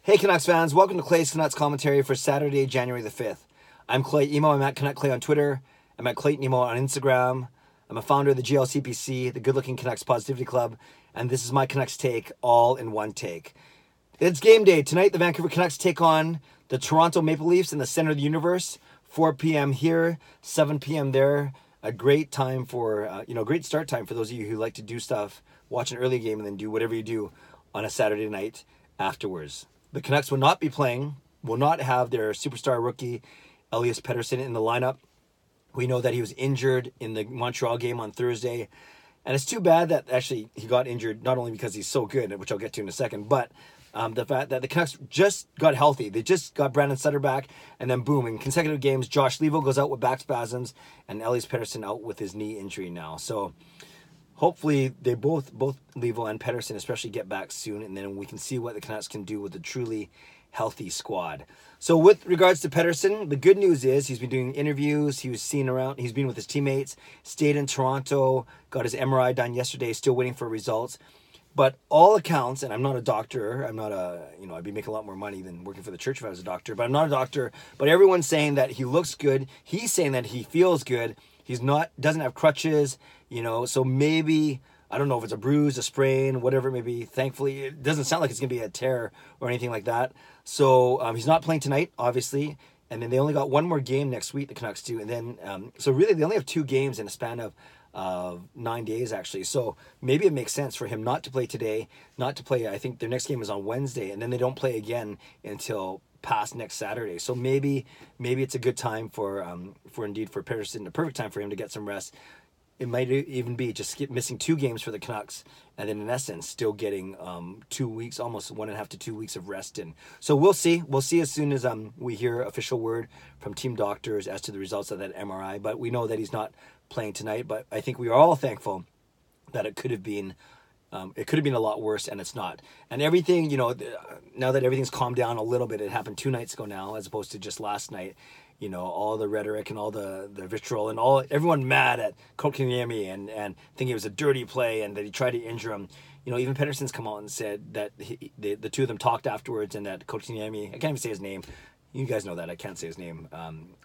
Hey Canucks fans, welcome to Clay's Canucks commentary for Saturday, January the 5th. I'm Clay Emo, I'm at Canuck Clay on Twitter, I'm at Clayton Emo on Instagram, I'm a founder of the GLCPC, the Good Looking Canucks Positivity Club, and this is my Canucks take, all in one take. It's game day. Tonight the Vancouver Canucks take on the Toronto Maple Leafs in the center of the universe, 4 p.m. here, 7 p.m. there. A great time for, great start time for those of you who like to do stuff, watch an early game and then do whatever you do on a Saturday night afterwards. The Canucks will not be playing, will not have their superstar rookie, Elias Pettersson, in the lineup. We know that he was injured in the Montreal game on Thursday. And it's too bad that actually he got injured, not only because he's so good, which I'll get to in a second, but the fact that the Canucks just got healthy. They just got Brandon Sutter back, and then boom, in consecutive games, Josh Leivo goes out with back spasms, and Elias Pettersson out with his knee injury now. So hopefully they both Leivo and Pettersson especially get back soon, and then we can see what the Canucks can do with a truly healthy squad. So with regards to Pettersson, the good news is he's been doing interviews, he was seen around, he's been with his teammates, stayed in Toronto, got his MRI done yesterday, still waiting for results. But all accounts, and I'm not a doctor, I'd be making a lot more money than working for the church if I was a doctor, but I'm not a doctor, but everyone's saying that he looks good, he's saying that he feels good, doesn't have crutches, so maybe, I don't know if it's a bruise, a sprain, whatever it may be. Thankfully, it doesn't sound like it's going to be a tear or anything like that. So he's not playing tonight, obviously. And then they only got one more game next week, the Canucks do. And then, so really they only have 2 games in a span of 9 days, actually. So maybe it makes sense for him not to play today, not to play, I think their next game is on Wednesday. And then they don't play again until past next Saturday. So maybe it's a good time for Pettersson, the perfect time for him to get some rest. It might even be just missing 2 games for the Canucks, and then in essence still getting 2 weeks, almost 1.5 to 2 weeks of rest in. So we'll see. We'll see as soon as we hear official word from team doctors as to the results of that MRI. But we know that he's not playing tonight. But I think we are all thankful that it could have been a lot worse, and it's not. And everything, now that everything's calmed down a little bit, it happened 2 nights ago now, as opposed to just last night. All the rhetoric and all the vitriol and everyone mad at Kotkaniemi and thinking it was a dirty play and that he tried to injure him. Even Pettersson's come out and said that the two of them talked afterwards and that Kotkaniemi, I can't even say his name. You guys know that I can't say his name.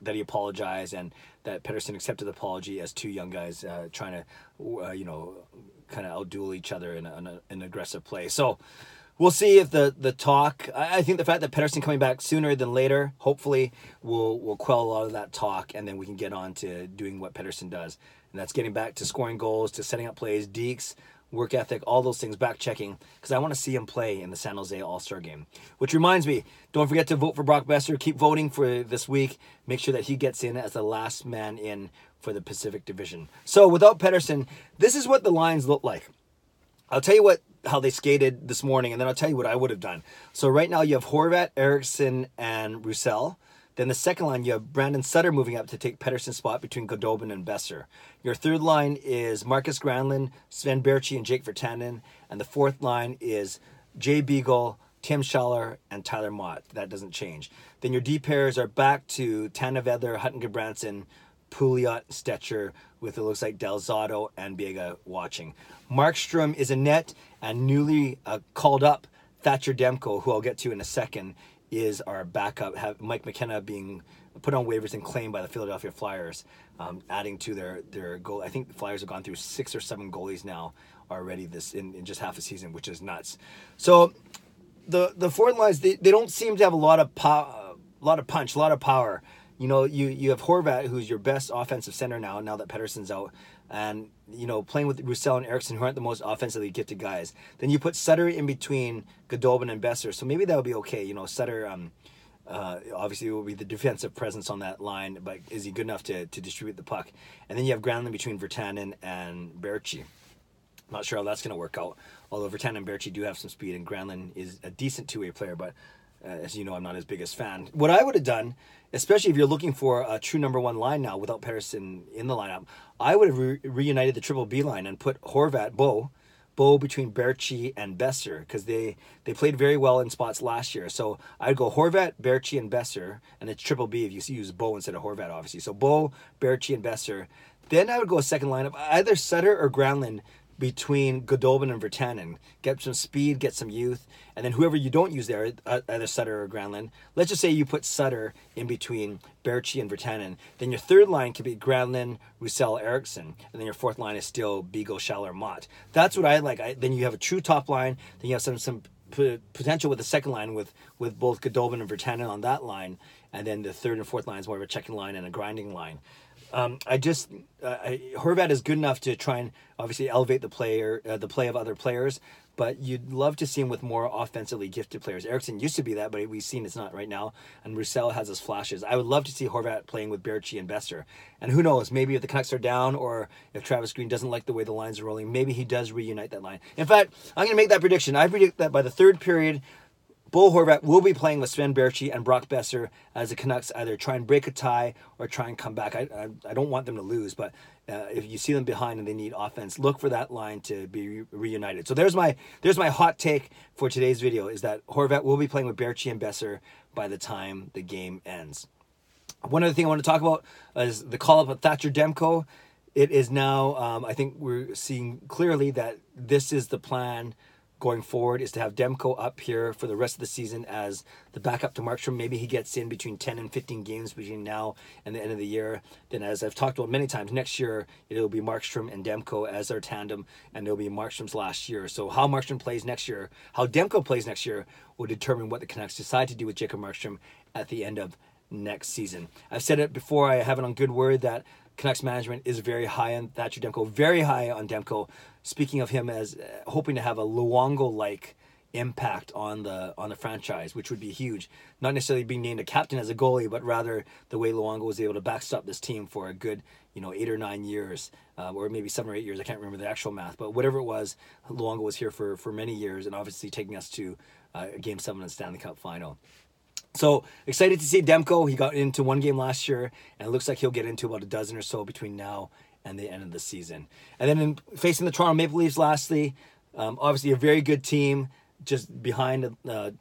That he apologized and that Pettersson accepted the apology as 2 young guys trying to, kind of outduel each other in an aggressive play. So we'll see if the talk, I think the fact that Pettersson coming back sooner than later, hopefully will quell a lot of that talk, and then we can get on to doing what Pettersson does. And that's getting back to scoring goals, to setting up plays, dekes, work ethic, all those things, back checking, because I want to see him play in the San Jose All-Star game. Which reminds me, don't forget to vote for Brock Besser. Keep voting for this week. Make sure that he gets in as the last man in for the Pacific Division. So without Pettersson, this is what the lines look like. I'll tell you how they skated this morning, and then I'll tell you what I would have done. So right now you have Horvat, Eriksson, and Roussel. Then the second line, you have Brandon Sutter moving up to take Pettersson's spot between Goudobin and Besser. Your third line is Marcus Granlund, Sven Baertschi, and Jake Virtanen. And the fourth line is Jay Beagle, Tim Schaller, and Tyler Mott. That doesn't change. Then your D pairs are back to Tanevedler, Hutton Gudbranson, Pouliot, Stetcher, with it looks like Delzato and Biega watching. Markstrom is in net, and newly called up Thatcher Demko, who I'll get to in a second, is our backup. Have Mike McKenna being put on waivers and claimed by the Philadelphia Flyers, adding to their goal. I think the Flyers have gone through 6 or 7 goalies now already in just half a season, which is nuts. So the forward lines, they don't seem to have a lot of punch, a lot of power. You have Horvat, who's your best offensive center now that Pettersson's out, and playing with Roussel and Eriksson, who aren't the most offensively gifted guys. Then you put Sutter in between Goudobin and Besser, so maybe that would be okay. Sutter obviously will be the defensive presence on that line, but is he good enough to distribute the puck? And then you have Granlund between Virtanen and Baertschi. Not sure how that's going to work out, although Virtanen and Baertschi do have some speed, and Granlund is a decent two-way player, but as you know, I'm not his biggest fan. What I would have done, especially if you're looking for a true number 1 line now without Pettersson in the lineup, I would have reunited the triple B line and put Horvat, Bo between Baertschi and Besser, because they played very well in spots last year. So I'd go Horvat, Baertschi, and Besser, and it's triple B if you use Bo instead of Horvat, obviously. So Bo, Baertschi, and Besser. Then I would go a second lineup, either Sutter or Granlund between Goldobin and Virtanen. Get some speed, get some youth, and then whoever you don't use there, either Sutter or Granlund. Let's just say you put Sutter in between Berchi and Virtanen. Then your third line could be Granlund, Roussel, Eriksson, and then your fourth line is still Beagle, Schaller, Mott. That's what I like. Then you have a true top line. Then you have some potential with the second line with both Goldobin and Virtanen on that line, and then the third and fourth line is more of a checking line and a grinding line. Horvat is good enough to try and obviously elevate the play of other players, but you'd love to see him with more offensively gifted players. Eriksson used to be that, but we've seen it's not right now, and Roussel has his flashes. I would love to see Horvat playing with Berchi and Besser, and who knows, maybe if the Canucks are down or if Travis Green doesn't like the way the lines are rolling, maybe he does reunite that line. In fact, I'm going to make that prediction. I predict that by the third period, Bo Horvat will be playing with Sven Berchi and Brock Besser as the Canucks either try and break a tie or try and come back. I don't want them to lose, but if you see them behind and they need offense, look for that line to be reunited. So there's my hot take for today's video, is that Horvat will be playing with Berchi and Besser by the time the game ends. One other thing I want to talk about is the call-up of Thatcher Demko. It is now, I think we're seeing clearly that this is the plan going forward, is to have Demko up here for the rest of the season as the backup to Markstrom. Maybe he gets in between 10 and 15 games between now and the end of the year. Then, as I've talked about many times, next year it'll be Markstrom and Demko as their tandem, and it'll be Markstrom's last year. So how Markstrom plays next year, how Demko plays next year, will determine what the Canucks decide to do with Jacob Markstrom at the end of next season. I've said it before, I have it on good word that Canucks management is very high on Thatcher Demko, very high on Demko, speaking of him as hoping to have a Luongo-like impact on the franchise, which would be huge. Not necessarily being named a captain as a goalie, but rather the way Luongo was able to backstop this team for a good 8 or 9 years, or maybe 7 or 8 years. I can't remember the actual math, but whatever it was, Luongo was here for many years, and obviously taking us to Game 7 of the Stanley Cup final. So excited to see Demko. He got into one game last year, and it looks like he'll get into about a dozen or so between now and the end of the season. And then facing the Toronto Maple Leafs, lastly, obviously a very good team, just behind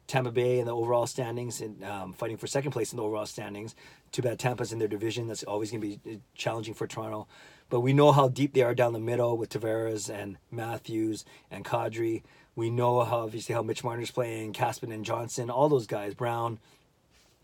Tampa Bay in the overall standings, and fighting for second place in the overall standings. Too bad Tampa's in their division. That's always going to be challenging for Toronto. But we know how deep they are down the middle with Tavares and Matthews and Kadri. We know obviously how Mitch Marner's playing, Caspin and Johnson, all those guys, Brown.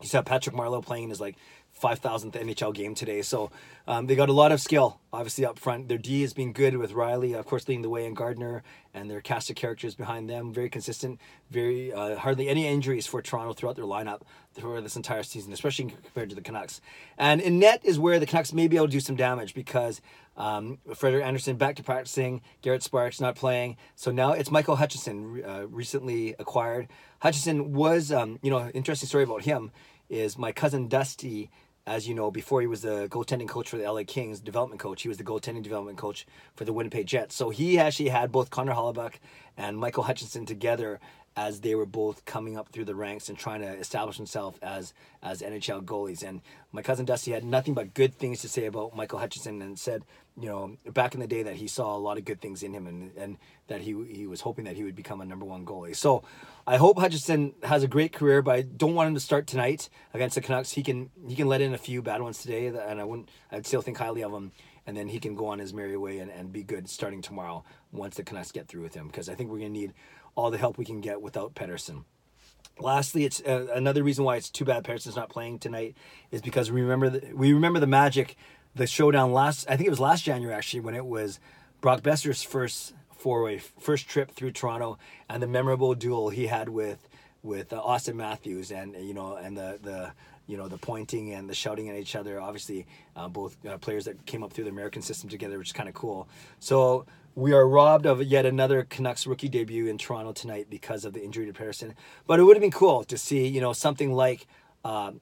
You saw Patrick Marleau playing his 5,000th NHL game today. So they got a lot of skill, obviously, up front. Their D has been good with Riley, of course, leading the way, in Gardner, and their cast of characters behind them. Very consistent, very hardly any injuries for Toronto throughout their lineup for this entire season, especially compared to the Canucks. And in net is where the Canucks may be able to do some damage, because Frederik Andersen back to practicing, Garrett Sparks not playing. So now it's Michael Hutchinson, recently acquired. Hutchinson was, interesting story about him is my cousin Dusty, as you know, before he was the goaltending coach for the LA Kings, development coach, he was the goaltending development coach for the Winnipeg Jets. So he actually had both Connor Hellebuyck and Michael Hutchinson together as they were both coming up through the ranks and trying to establish themselves as NHL goalies. And my cousin Dusty had nothing but good things to say about Michael Hutchinson, and said, back in the day that he saw a lot of good things in him, and that he was hoping that he would become a number one goalie. So I hope Hutchinson has a great career, but I don't want him to start tonight against the Canucks. He can let in a few bad ones today, and I'd still think highly of him. And then he can go on his merry way and be good starting tomorrow once the Canucks get through with him, because I think we're going to need all the help we can get without Pettersson. Lastly, it's another reason why it's too bad Pettersson's not playing tonight is because we remember the Magic, the showdown I think it was last January actually, when it was Brock Besser's first trip through Toronto, and the memorable duel he had with Austin Matthews, and the pointing and the shouting at each other. Obviously, both players that came up through the American system together, which is kind of cool. So we are robbed of yet another Canucks rookie debut in Toronto tonight because of the injury to Pettersson. But it would have been cool to see, something like a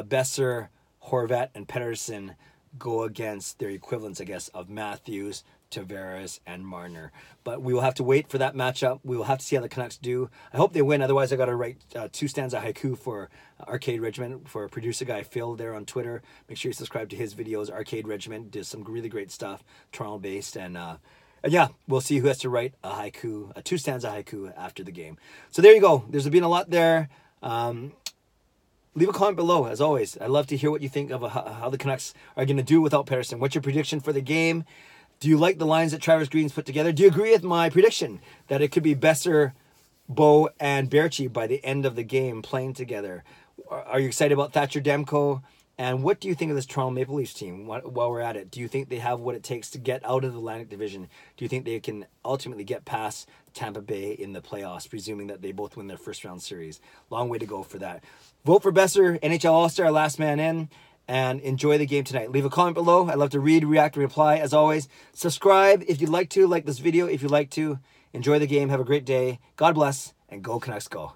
Besser, Horvat, and Pettersson go against their equivalents, I guess, of Matthews, Tavares, and Marner. But we will have to wait for that matchup. We will have to see how the Canucks do. I hope they win. Otherwise, I got to write 2 stanza haiku for Arcade Regiment, for producer guy Phil there on Twitter. Make sure you subscribe to his videos. Arcade Regiment does some really great stuff, Toronto-based, and yeah, we'll see who has to write a haiku, a 2 stanza haiku after the game. So there you go. There's been a lot there. Leave a comment below, as always. I'd love to hear what you think of how the Canucks are going to do without Pettersson. What's your prediction for the game? Do you like the lines that Travis Green's put together? Do you agree with my prediction that it could be Besser, Bo, and Berchi by the end of the game playing together? Are you excited about Thatcher Demko? And what do you think of this Toronto Maple Leafs team while we're at it? Do you think they have what it takes to get out of the Atlantic Division? Do you think they can ultimately get past Tampa Bay in the playoffs, presuming that they both win their first round series? Long way to go for that. Vote for Besser, NHL All-Star, last man in, and enjoy the game tonight. Leave a comment below. I'd love to read, react, and reply. As always, subscribe if you'd like to, like this video if you'd like to. Enjoy the game. Have a great day. God bless, and go Canucks go.